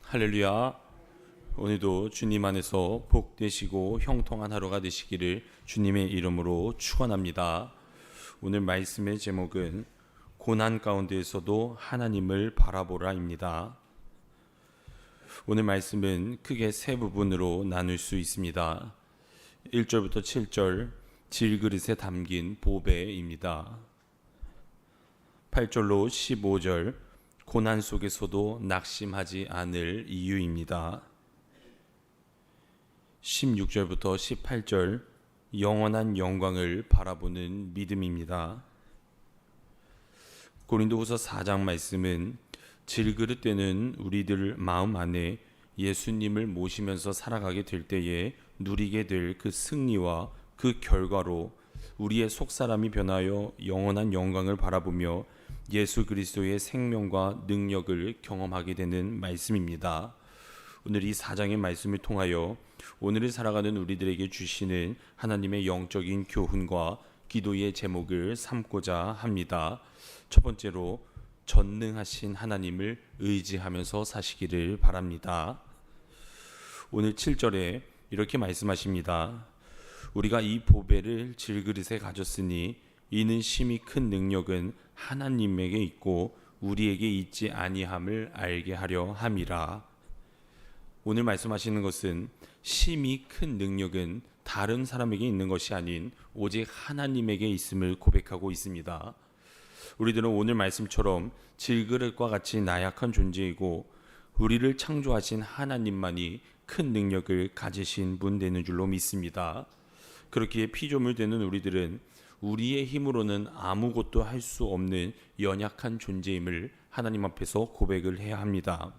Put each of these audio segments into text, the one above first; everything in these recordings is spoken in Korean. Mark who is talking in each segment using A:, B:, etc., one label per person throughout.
A: 할렐루야. 오늘도 주님 안에서 복되시고 형통한 하루가 되시기를 주님의 이름으로 축원합니다. 오늘 말씀의 제목은 고난 가운데에서도 하나님을 바라보라입니다. 오늘 말씀은 크게 세 부분으로 나눌 수 있습니다. 1절부터 7절 질그릇에 담긴 보배입니다. 8절로 15절 고난 속에서도 낙심하지 않을 이유입니다. 16절부터 18절 영원한 영광을 바라보는 믿음입니다. 고린도후서 4장 말씀은 질그릇 되는 우리들 마음 안에 예수님을 모시면서 살아가게 될 때에 누리게 될 그 승리와 그 결과로 우리의 속사람이 변하여 영원한 영광을 바라보며 예수 그리스도의 생명과 능력을 경험하게 되는 말씀입니다. 오늘 이 4장의 말씀을 통하여 오늘을 살아가는 우리들에게 주시는 하나님의 영적인 교훈과 기도의 제목을 삼고자 합니다. 첫 번째로 전능하신 하나님을 의지하면서 사시기를 바랍니다. 오늘 7절에 이렇게 말씀하십니다. 우리가 이 보배를 질그릇에 가졌으니 이는 심히 큰 능력은 하나님에게 있고 우리에게 있지 아니함을 알게 하려 함이라. 오늘 말씀하시는 것은 심히 큰 능력은 다른 사람에게 있는 것이 아닌 오직 하나님에게 있음을 고백하고 있습니다. 우리들은 오늘 말씀처럼 질그릇과 같이 나약한 존재이고 우리를 창조하신 하나님만이 큰 능력을 가지신 분 되는 줄로 믿습니다. 그렇기에 피조물 되는 우리들은 우리의 힘으로는 아무것도 할 수 없는 연약한 존재임을 하나님 앞에서 고백을 해야 합니다.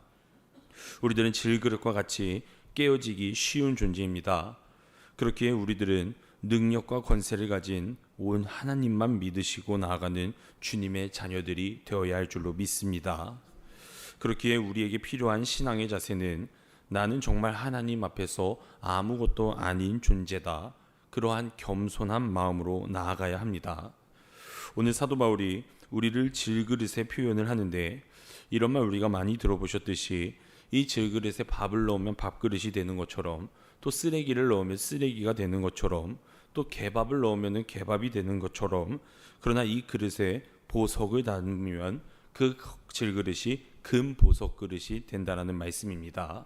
A: 우리들은 질그릇과 같이 깨어지기 쉬운 존재입니다. 그렇기에 우리들은 능력과 권세를 가진 온 하나님만 믿으시고 나아가는 주님의 자녀들이 되어야 할 줄로 믿습니다. 그렇기에 우리에게 필요한 신앙의 자세는 나는 정말 하나님 앞에서 아무것도 아닌 존재다. 그러한 겸손한 마음으로 나아가야 합니다. 오늘 사도 바울이 우리를 질그릇에 표현을 하는데 이런 말 우리가 많이 들어보셨듯이 이 질그릇에 밥을 넣으면 밥그릇이 되는 것처럼 또 쓰레기를 넣으면 쓰레기가 되는 것처럼 또 개밥을 넣으면 개밥이 되는 것처럼 그러나 이 그릇에 보석을 담으면 그 질그릇이 금 보석 그릇이 된다라는 말씀입니다.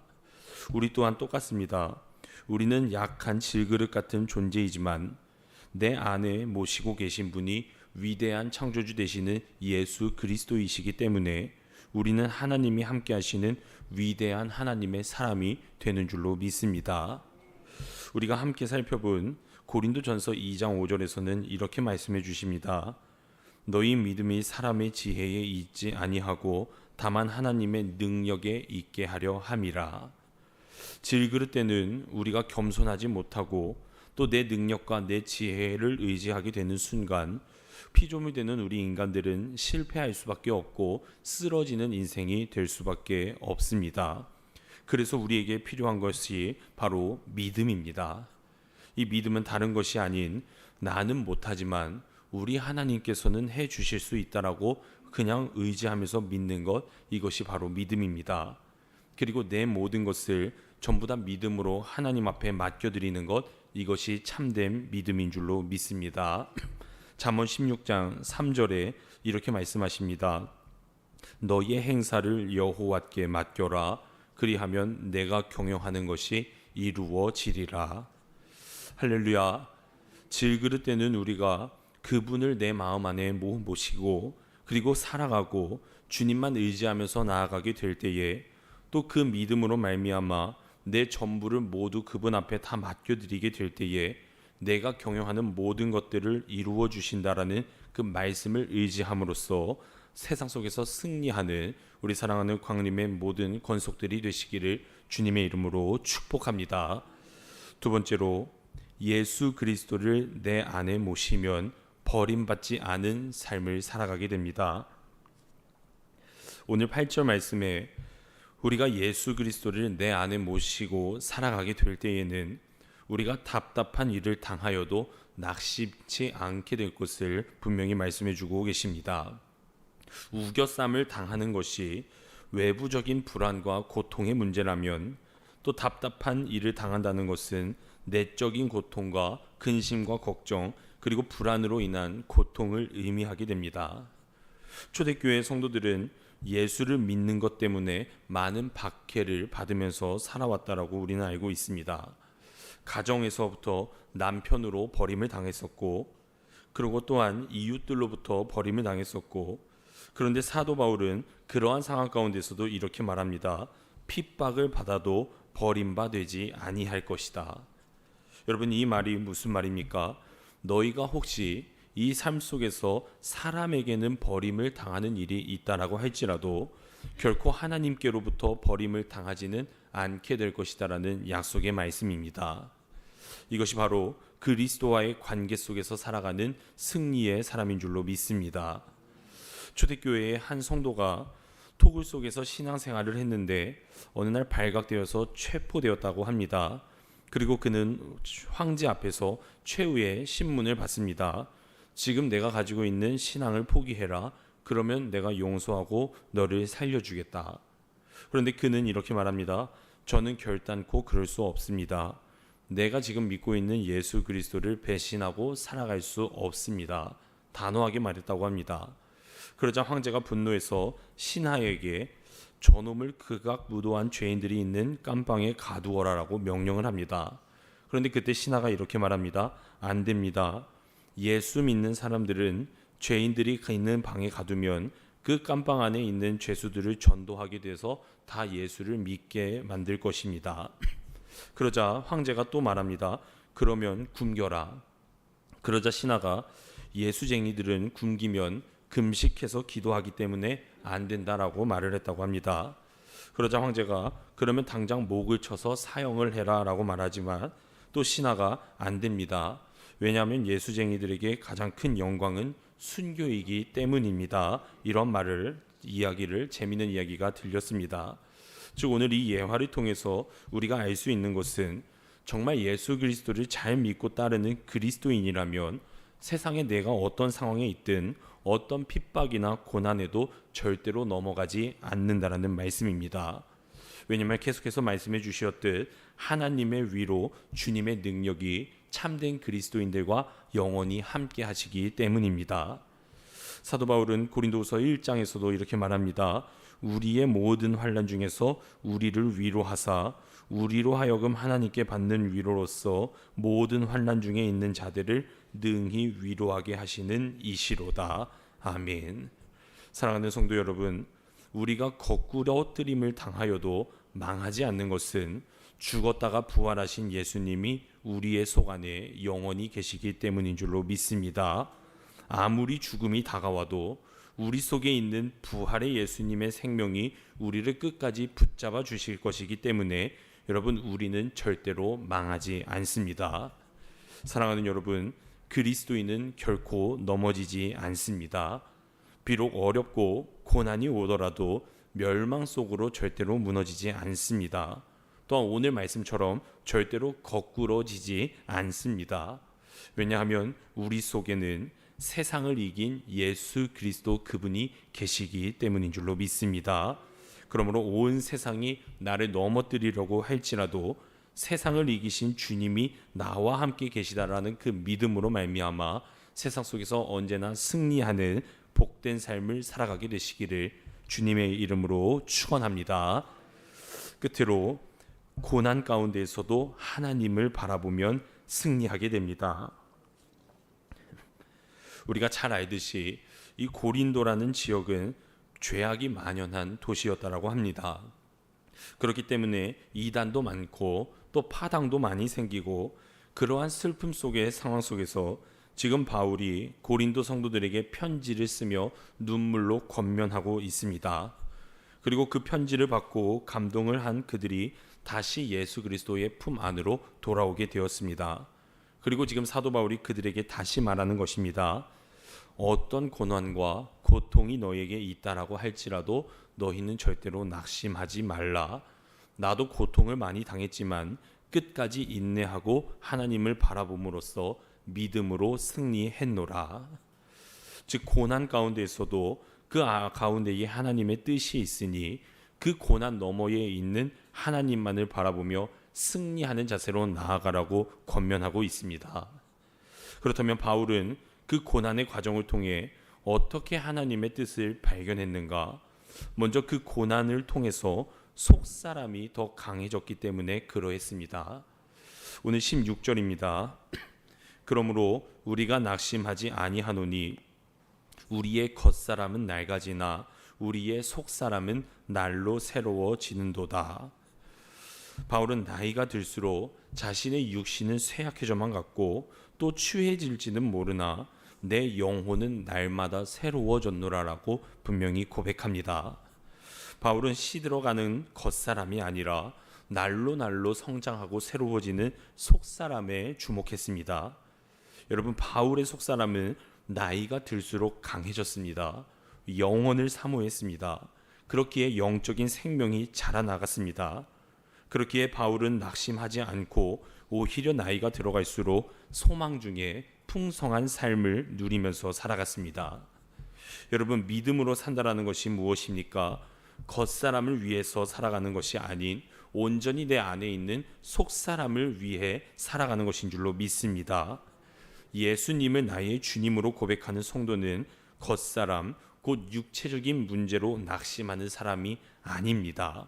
A: 우리 또한 똑같습니다. 우리는 약한 질그릇 같은 존재이지만 내 안에 모시고 계신 분이 위대한 창조주 되시는 예수 그리스도이시기 때문에 우리는 하나님이 함께 하시는 위대한 하나님의 사람이 되는 줄로 믿습니다. 우리가 함께 살펴본 고린도전서 2장 5절에서는 이렇게 말씀해 주십니다. 너희 믿음이 사람의 지혜에 있지 아니하고 다만 하나님의 능력에 있게 하려 함이라. 질그릇 때는 우리가 겸손하지 못하고 또 내 능력과 내 지혜를 의지하게 되는 순간 피조물 되는 우리 인간들은 실패할 수밖에 없고 쓰러지는 인생이 될 수밖에 없습니다. 그래서 우리에게 필요한 것이 바로 믿음입니다. 이 믿음은 다른 것이 아닌 나는 못하지만 우리 하나님께서는 해 주실 수 있다라고 그냥 의지하면서 믿는 것, 이것이 바로 믿음입니다. 그리고 내 모든 것을 전부 다 믿음으로 하나님 앞에 맡겨드리는 것, 이것이 참된 믿음인 줄로 믿습니다. 잠언 16장 3절에 이렇게 말씀하십니다. 너의 행사를 여호와께 맡겨라. 그리하면 내가 경영하는 것이 이루어지리라. 할렐루야. 질그릇 되는 우리가 그분을 내 마음 안에 모시고 그리고 살아가고 주님만 의지하면서 나아가게 될 때에 또 그 믿음으로 말미암아 내 전부를 모두 그분 앞에 다 맡겨드리게 될 때에 내가 경영하는 모든 것들을 이루어 주신다라는 그 말씀을 의지함으로써 세상 속에서 승리하는 우리 사랑하는 광림의 모든 권속들이 되시기를 주님의 이름으로 축복합니다. 두 번째로 예수 그리스도를 내 안에 모시면 버림받지 않은 삶을 살아가게 됩니다. 오늘 8절 말씀에 우리가 예수 그리스도를 내 안에 모시고 살아가게 될 때에는 우리가 답답한 일을 당하여도 낙심치 않게 될 것을 분명히 말씀해 주고 계십니다. 우겨쌈을 당하는 것이 외부적인 불안과 고통의 문제라면, 또 답답한 일을 당한다는 것은 내적인 고통과 근심과 걱정, 그리고 불안으로 인한 고통을 의미하게 됩니다. 초대교회 성도들은 예수를 믿는 것 때문에 많은 박해를 받으면서 살아왔다라고 우리는 알고 있습니다. 가정에서부터 남편으로 버림을 당했었고, 그리고 또한 이웃들로부터 버림을 당했었고, 그런데 사도 바울은 그러한 상황 가운데서도 이렇게 말합니다. 핍박을 받아도 버림받지 아니할 것이다. 여러분, 이 말이 무슨 말입니까? 너희가 혹시 이 삶 속에서 사람에게는 버림을 당하는 일이 있다라고 할지라도 결코 하나님께로부터 버림을 당하지는 않게 될 것이다라는 약속의 말씀입니다. 이것이 바로 그리스도와의 관계 속에서 살아가는 승리의 사람인 줄로 믿습니다. 초대교회의 한 성도가 토굴 속에서 신앙생활을 했는데 어느 날 발각되어서 체포되었다고 합니다. 그리고 그는 황제 앞에서 최후의 신문을 받습니다. 지금 내가 가지고 있는 신앙을 포기해라. 그러면 내가 용서하고 너를 살려주겠다. 그런데 그는 이렇게 말합니다. 저는 결단코 그럴 수 없습니다. 내가 지금 믿고 있는 예수 그리스도를 배신하고 살아갈 수 없습니다. 단호하게 말했다고 합니다. 그러자 황제가 분노해서 신하에게 저놈을 극악무도한 죄인들이 있는 깜방에 가두어라라고 명령을 합니다. 그런데 그때 신하가 이렇게 말합니다. 안 됩니다. 예수 믿는 사람들은 죄인들이 있는 방에 가두면 그 깜방 안에 있는 죄수들을 전도하게 돼서 다 예수를 믿게 만들 것입니다. 그러자 황제가 또 말합니다. 그러면 굶겨라. 그러자 신하가 예수쟁이들은 굶기면 금식해서 기도하기 때문에 안 된다라고 말을 했다고 합니다. 그러자 황제가 그러면 당장 목을 쳐서 사형을 해라라고 말하지만 또 신하가 안 됩니다. 왜냐하면 예수쟁이들에게 가장 큰 영광은 순교이기 때문입니다. 이런 이야기를 재미있는 이야기가 들렸습니다. 즉 오늘 이 예화를 통해서 우리가 알 수 있는 것은 정말 예수 그리스도를 잘 믿고 따르는 그리스도인이라면 세상에 내가 어떤 상황에 있든 어떤 핍박이나 고난에도 절대로 넘어가지 않는다라는 말씀입니다. 왜냐하면 계속해서 말씀해 주셨듯 하나님의 위로 주님의 능력이 참된 그리스도인들과 영원히 함께 하시기 때문입니다. 사도 바울은 고린도후서 1장에서도 이렇게 말합니다. 우리의 모든 환난 중에서 우리를 위로하사 우리로 하여금 하나님께 받는 위로로서 모든 환난 중에 있는 자들을 능히 위로하게 하시는 이시로다. 아멘. 사랑하는 성도 여러분, 우리가 거꾸로 뜨림을 당하여도 망하지 않는 것은 죽었다가 부활하신 예수님이 우리의 속 안에 영원히 계시기 때문인 줄로 믿습니다. 아무리 죽음이 다가와도 우리 속에 있는 부활의 예수님의 생명이 우리를 끝까지 붙잡아 주실 것이기 때문에 여러분, 우리는 절대로 망하지 않습니다. 사랑하는 여러분, 그리스도인은 결코 넘어지지 않습니다. 비록 어렵고 고난이 오더라도 멸망 속으로 절대로 무너지지 않습니다. 또한 오늘 말씀처럼 절대로 거꾸러지지 않습니다. 왜냐하면 우리 속에는 세상을 이긴 예수 그리스도 그분이 계시기 때문인 줄로 믿습니다. 그러므로 온 세상이 나를 넘어뜨리려고 할지라도 세상을 이기신 주님이 나와 함께 계시다라는 그 믿음으로 말미암아 세상 속에서 언제나 승리하는 복된 삶을 살아가게 되시기를 주님의 이름으로 축원합니다. 끝으로 고난 가운데에서도 하나님을 바라보면 승리하게 됩니다. 우리가 잘 알듯이 이 고린도라는 지역은 죄악이 만연한 도시였다라고 합니다. 그렇기 때문에 이단도 많고 또 파당도 많이 생기고 그러한 슬픔 속의 상황 속에서 지금 바울이 고린도 성도들에게 편지를 쓰며 눈물로 권면하고 있습니다. 그리고 그 편지를 받고 감동을 한 그들이 다시 예수 그리스도의 품 안으로 돌아오게 되었습니다. 그리고 지금 사도 바울이 그들에게 다시 말하는 것입니다. 어떤 고난과 고통이 너에게 있다라고 할지라도 너희는 절대로 낙심하지 말라. 나도 고통을 많이 당했지만 끝까지 인내하고 하나님을 바라봄으로써 믿음으로 승리했노라. 즉 고난 가운데에서도 그 가운데에 하나님의 뜻이 있으니 그 고난 너머에 있는 하나님만을 바라보며 승리하는 자세로 나아가라고 권면하고 있습니다. 그렇다면 바울은 그 고난의 과정을 통해 어떻게 하나님의 뜻을 발견했는가? 먼저 그 고난을 통해서 속사람이 더 강해졌기 때문에 그러했습니다. 오늘 16절입니다. 그러므로 우리가 낙심하지 아니하노니 우리의 겉사람은 낡아지나 우리의 속사람은 날로 새로워지는도다. 바울은 나이가 들수록 자신의 육신은 쇠약해져만 갔고 또 추해질지는 모르나 내 영혼은 날마다 새로워졌노라라고 분명히 고백합니다. 바울은 시들어가는 겉사람이 아니라 날로 성장하고 새로워지는 속사람에 주목했습니다. 여러분, 바울의 속사람은 나이가 들수록 강해졌습니다. 영혼을 사모했습니다. 그렇기에 영적인 생명이 자라나갔습니다. 그렇기에 바울은 낙심하지 않고 오히려 나이가 들어갈수록 소망 중에 풍성한 삶을 누리면서 살아갔습니다. 여러분, 믿음으로 산다라는 것이 무엇입니까? 겉사람을 위해서 살아가는 것이 아닌 온전히 내 안에 있는 속사람을 위해 살아가는 것인 줄로 믿습니다. 예수님을 나의 주님으로 고백하는 성도는 겉사람, 곧 육체적인 문제로 낙심하는 사람이 아닙니다.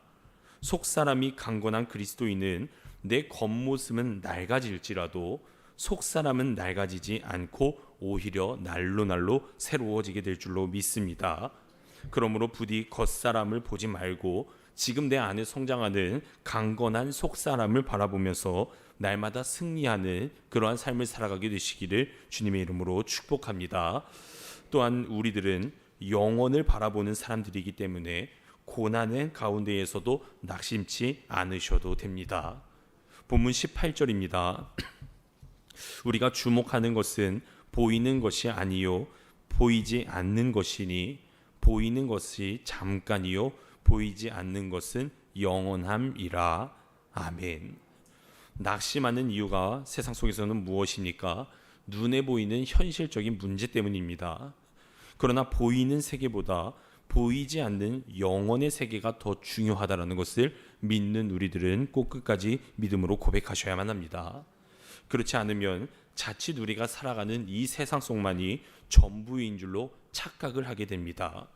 A: 속사람이 강건한 그리스도인은 내 겉모습은 낡아질지라도 속사람은 낡아지지 않고 오히려 날로 새로워지게 될 줄로 믿습니다. 그러므로 부디 겉사람을 보지 말고 지금 내 안에 성장하는 강건한 속사람을 바라보면서 날마다 승리하는 그러한 삶을 살아가게 되시기를 주님의 이름으로 축복합니다. 또한 우리들은 영원을 바라보는 사람들이기 때문에 고난의 가운데에서도 낙심치 않으셔도 됩니다. 본문 18절입니다. 우리가 주목하는 것은 보이는 것이 아니요 보이지 않는 것이니 보이는 것이 잠깐이요 보이지 않는 것은 영원함이라. 아멘. 낙심하는 이유가 세상 속에서는 무엇입니까? 눈에 보이는 현실적인 문제 때문입니다. 그러나 보이는 세계보다 보이지 않는 영혼의 세계가 더 중요하다는 것을 믿는 우리들은 꼭 끝까지 믿음으로 고백하셔야만 합니다. 그렇지 않으면 자칫 우리가 살아가는 이 세상 속만이 전부인 줄로 착각을 하게 됩니다.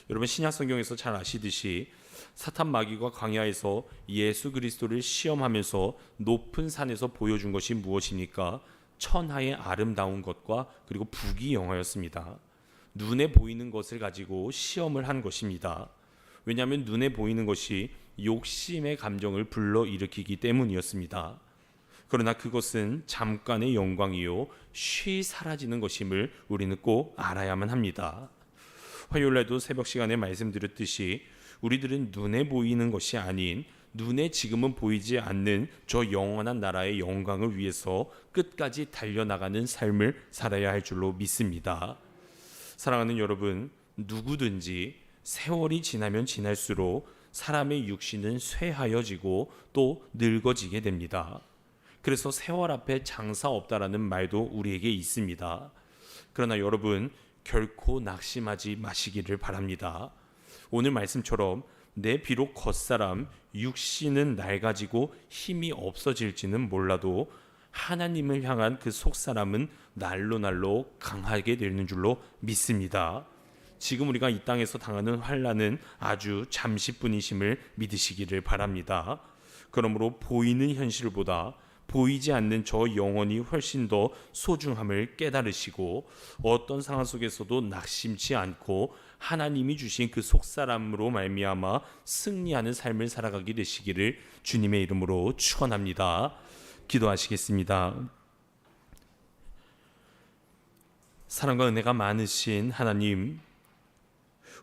A: 여러분, 신약 성경에서 잘 아시듯이 사탄 마귀가 광야에서 예수 그리스도를 시험하면서 높은 산에서 보여준 것이 무엇입니까? 천하의 아름다운 것과 그리고 부귀영화였습니다. 눈에 보이는 것을 가지고 시험을 한 것입니다. 왜냐하면 눈에 보이는 것이 욕심의 감정을 불러일으키기 때문이었습니다. 그러나 그것은 잠깐의 영광이요 쉬 사라지는 것임을 우리는 꼭 알아야만 합니다. 화요일날도 새벽 시간에 말씀드렸듯이 우리들은 눈에 보이는 것이 아닌 눈에 지금은 보이지 않는 저 영원한 나라의 영광을 위해서 끝까지 달려나가는 삶을 살아야 할 줄로 믿습니다. 사랑하는 여러분, 누구든지 세월이 지나면 지날수록 사람의 육신은 쇠하여지고 또 늙어지게 됩니다. 그래서 세월 앞에 장사 없다라는 말도 우리에게 있습니다. 그러나 여러분, 결코 낙심하지 마시기를 바랍니다. 오늘 말씀처럼 내 비록 겉사람 육신은 낡아지고 힘이 없어질지는 몰라도 하나님을 향한 그 속사람은 날로 강하게 되는 줄로 믿습니다. 지금 우리가 이 땅에서 당하는 환난은 아주 잠시뿐이심을 믿으시기를 바랍니다. 그러므로 보이는 현실보다 보이지 않는 저 영혼이 훨씬 더 소중함을 깨달으시고 어떤 상황 속에서도 낙심치 않고 하나님이 주신 그 속사람으로 말미암아 승리하는 삶을 살아가게 되시기를 주님의 이름으로 축원합니다. 기도하시겠습니다. 사랑과 은혜가 많으신 하나님,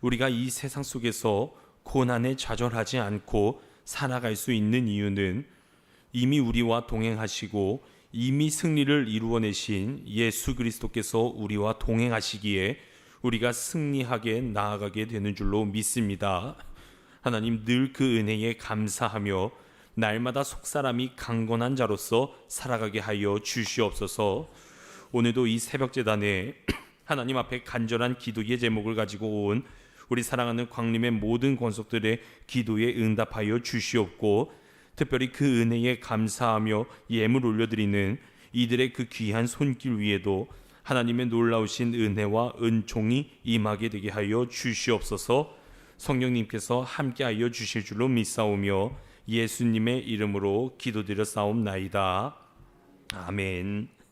A: 우리가 이 세상 속에서 고난에 좌절하지 않고 살아갈 수 있는 이유는 이미 우리와 동행하시고 이미 승리를 이루어내신 예수 그리스도께서 우리와 동행하시기에 우리가 승리하게 나아가게 되는 줄로 믿습니다. 하나님, 늘 그 은혜에 감사하며 날마다 속사람이 강건한 자로서 살아가게 하여 주시옵소서. 오늘도 이 새벽 제단에 하나님 앞에 간절한 기도의 제목을 가지고 온 우리 사랑하는 광림의 모든 권속들의 기도에 응답하여 주시옵고, 특별히 그 은혜에 감사하며 예물 올려드리는 이들의 그 귀한 손길 위에도 하나님의 놀라우신 은혜와 은총이 임하게 되게 하여 주시옵소서. 성령님께서 함께하여 주실 줄로 믿사오며 예수님의 이름으로 기도드려 싸움나이다. 아멘.